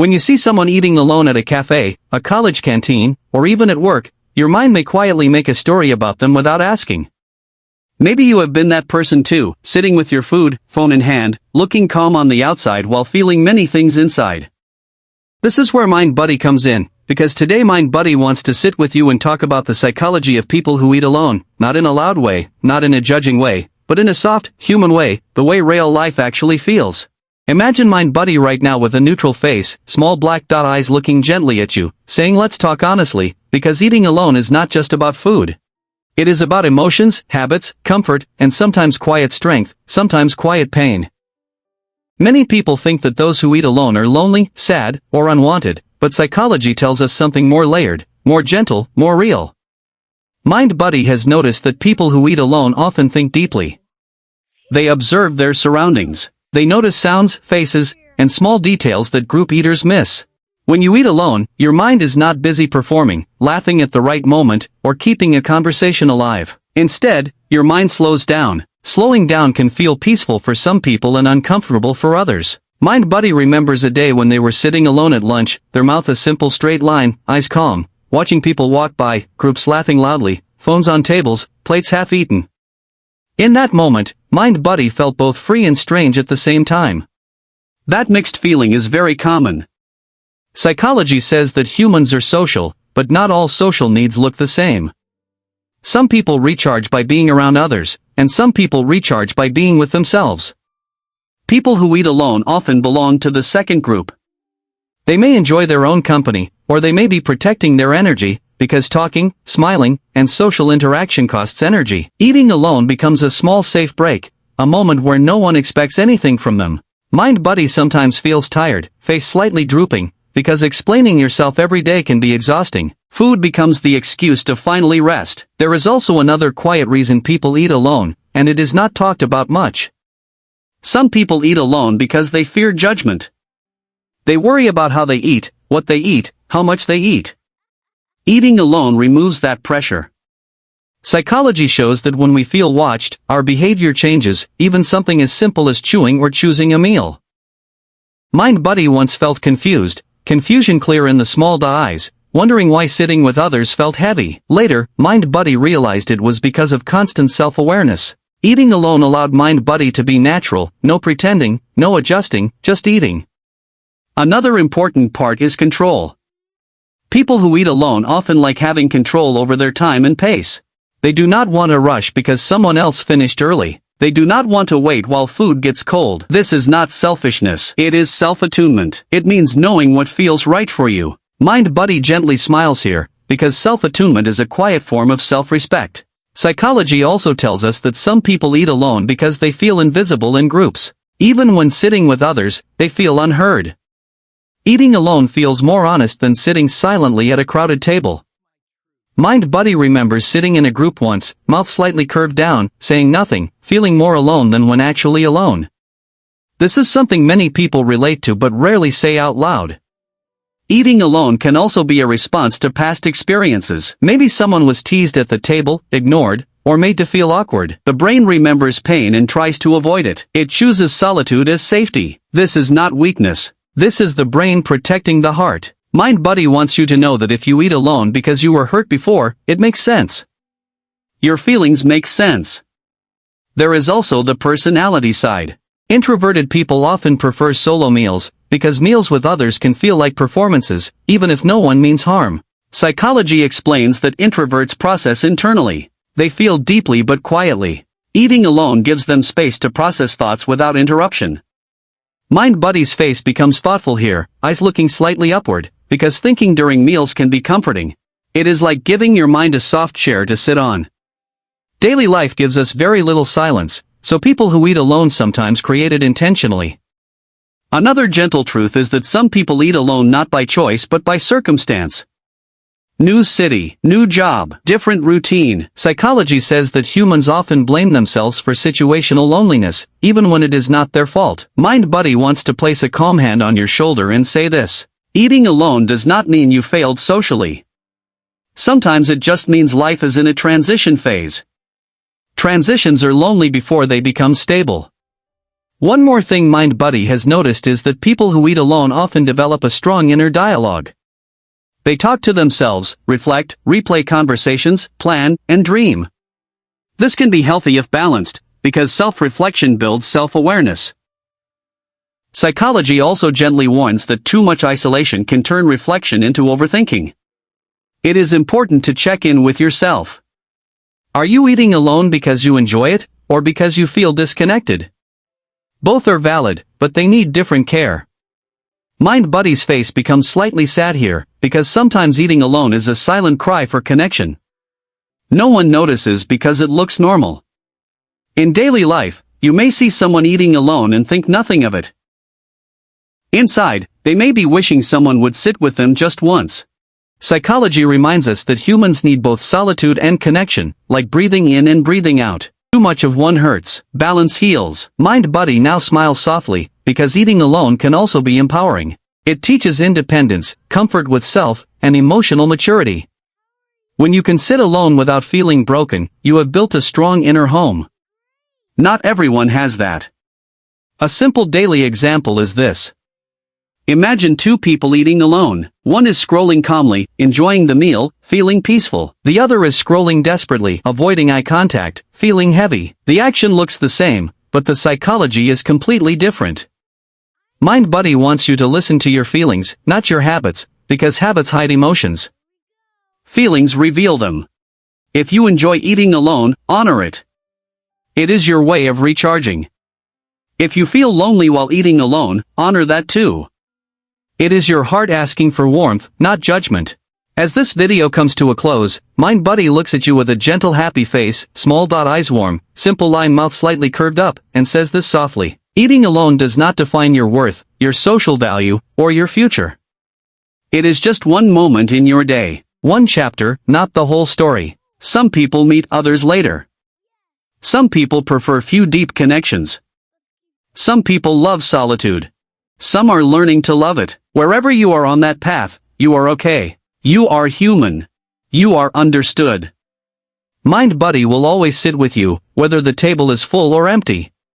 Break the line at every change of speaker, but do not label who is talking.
When you see someone eating alone at a cafe, a college canteen, or even at work, your mind may quietly make a story about them without asking. Maybe you have been that person too, sitting with your food, phone in hand, looking calm on the outside while feeling many things inside. This is where mindbuddy comes in, because today mindbuddy wants to sit with you and talk about the psychology of people who eat alone, not in a loud way, not in a judging way, but in a soft, human way, the way real life actually feels. Imagine mindbuddy right now with a neutral face, small black dot eyes looking gently at you, saying let's talk honestly, because eating alone is not just about food. It is about emotions, habits, comfort, and sometimes quiet strength, sometimes quiet pain. Many people think that those who eat alone are lonely, sad, or unwanted, but psychology tells us something more layered, more gentle, more real. Mindbuddy has noticed that people who eat alone often think deeply. They observe their surroundings. They notice sounds, faces, and small details that group eaters miss. When you eat alone, your mind is not busy performing, laughing at the right moment, or keeping a conversation alive. Instead, your mind slows down. Slowing down can feel peaceful for some people and uncomfortable for others. Mindbuddy remembers a day when they were sitting alone at lunch, their mouth a simple straight line, eyes calm, watching people walk by, groups laughing loudly, phones on tables, plates half eaten. In that moment, mindbuddy felt both free and strange at the same time. That mixed feeling is very common. Psychology says that humans are social, but not all social needs look the same. Some people recharge by being around others, and some people recharge by being with themselves. People who eat alone often belong to the second group. They may enjoy their own company, or they may be protecting their energy, because talking, smiling, and social interaction costs energy. Eating alone becomes a small safe break, a moment where no one expects anything from them. Mindbuddy sometimes feels tired, face slightly drooping, because explaining yourself every day can be exhausting. Food becomes the excuse to finally rest. There is also another quiet reason people eat alone, and it is not talked about much. Some people eat alone because they fear judgment. They worry about how they eat, what they eat, how much they eat. Eating alone removes that pressure. Psychology shows that when we feel watched, our behavior changes, even something as simple as chewing or choosing a meal. Mindbuddy once felt confused, confusion clear in the small eyes, wondering why sitting with others felt heavy. Later, mindbuddy realized it was because of constant self-awareness. Eating alone allowed mindbuddy to be natural, no pretending, no adjusting, just eating. Another important part is control. People who eat alone often like having control over their time and pace. They do not want to rush because someone else finished early. They do not want to wait while food gets cold. This is not selfishness. It is self-attunement. It means knowing what feels right for you. Mindbuddy gently smiles here, because self-attunement is a quiet form of self-respect. Psychology also tells us that some people eat alone because they feel invisible in groups. Even when sitting with others, they feel unheard. Eating alone feels more honest than sitting silently at a crowded table. Mindbuddy remembers sitting in a group once, mouth slightly curved down, saying nothing, feeling more alone than when actually alone. This is something many people relate to but rarely say out loud. Eating alone can also be a response to past experiences. Maybe someone was teased at the table, ignored, or made to feel awkward. The brain remembers pain and tries to avoid it. It chooses solitude as safety. This is not weakness. This is the brain protecting the heart. Mindbuddy wants you to know that if you eat alone because you were hurt before, it makes sense. Your feelings make sense. There is also the personality side. Introverted people often prefer solo meals, because meals with others can feel like performances, even if no one means harm. Psychology explains that introverts process internally. They feel deeply but quietly. Eating alone gives them space to process thoughts without interruption. Mindbuddy's face becomes thoughtful here, eyes looking slightly upward, because thinking during meals can be comforting. It is like giving your mind a soft chair to sit on. Daily life gives us very little silence, so people who eat alone sometimes create it intentionally. Another gentle truth is that some people eat alone not by choice but by circumstance. New city, new job, different routine. Psychology says that humans often blame themselves for situational loneliness, even when it is not their fault. Mindbuddy wants to place a calm hand on your shoulder and say this: eating alone does not mean you failed socially. Sometimes it just means life is in a transition phase. Transitions are lonely before they become stable. One more thing mindbuddy has noticed is that people who eat alone often develop a strong inner dialogue. They talk to themselves, reflect, replay conversations, plan, and dream. This can be healthy if balanced, because self-reflection builds self-awareness. Psychology also gently warns that too much isolation can turn reflection into overthinking. It is important to check in with yourself. Are you eating alone because you enjoy it, or because you feel disconnected? Both are valid, but they need different care. Mindbuddy's face becomes slightly sad here, because sometimes eating alone is a silent cry for connection. No one notices because it looks normal. In daily life, you may see someone eating alone and think nothing of it. Inside, they may be wishing someone would sit with them just once. Psychology reminds us that humans need both solitude and connection, like breathing in and breathing out. Too much of one hurts, balance heals. Mindbuddy now smiles softly, because eating alone can also be empowering. It teaches independence, comfort with self, and emotional maturity. When you can sit alone without feeling broken, you have built a strong inner home. Not everyone has that. A simple daily example is this. Imagine two people eating alone. One is scrolling calmly, enjoying the meal, feeling peaceful. The other is scrolling desperately, avoiding eye contact, feeling heavy. The action looks the same, but the psychology is completely different. Mindbuddy wants you to listen to your feelings, not your habits, because habits hide emotions. Feelings reveal them. If you enjoy eating alone, honor it. It is your way of recharging. If you feel lonely while eating alone, honor that too. It is your heart asking for warmth, not judgment. As this video comes to a close, Mindbuddy looks at you with a gentle happy face, small eyes warm, simple line mouth slightly curved up, and says this softly. Eating alone does not define your worth, your social value, or your future. It is just one moment in your day. One chapter, not the whole story. Some people meet others later. Some people prefer few deep connections. Some people love solitude. Some are learning to love it. Wherever you are on that path, you are okay. You are human. You are understood. Mindbuddy will always sit with you, whether the table is full or empty.